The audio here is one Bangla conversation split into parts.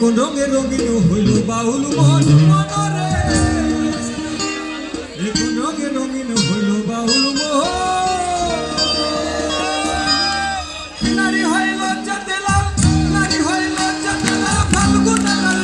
কোন রঙে রঙিন হইল বাউল মন মনরে, কোন রঙে রঙিন হইল বাউল মন। নারী হয় লজ্জাতে লাল, নারী হয় লজ্জাতে লাল, ফাল্গুন লাল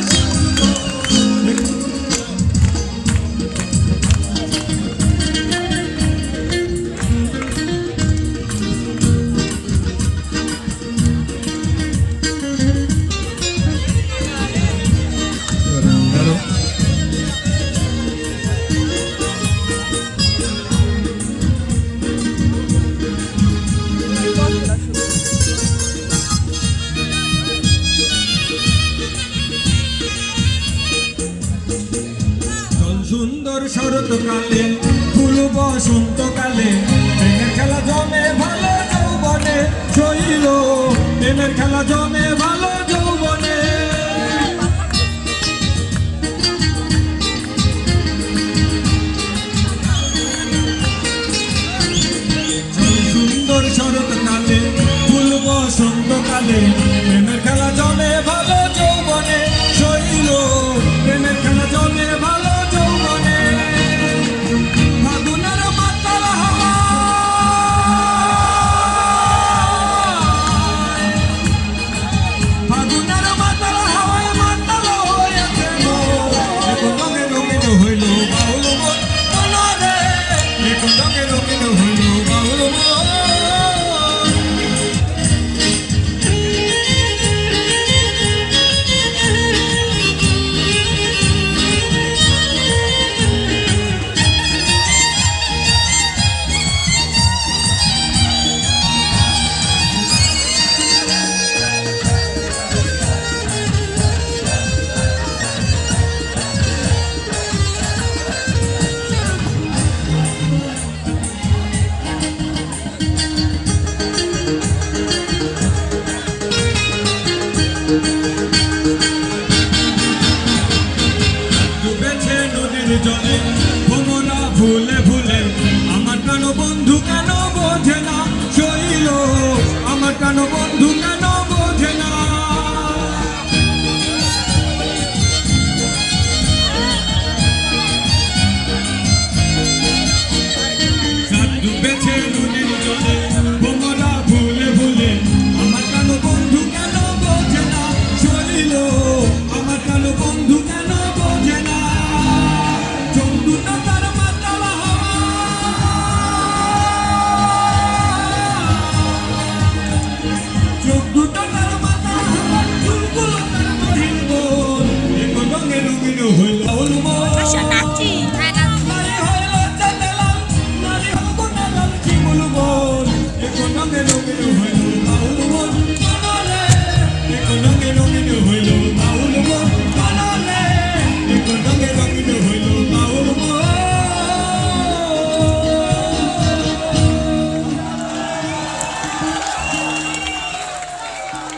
সুন্দর শরৎকালে ফুল বসন্তকালে প্রেমের খেলা জমে ভালো যৌবনে শৈল, প্রেমের খেলা জমে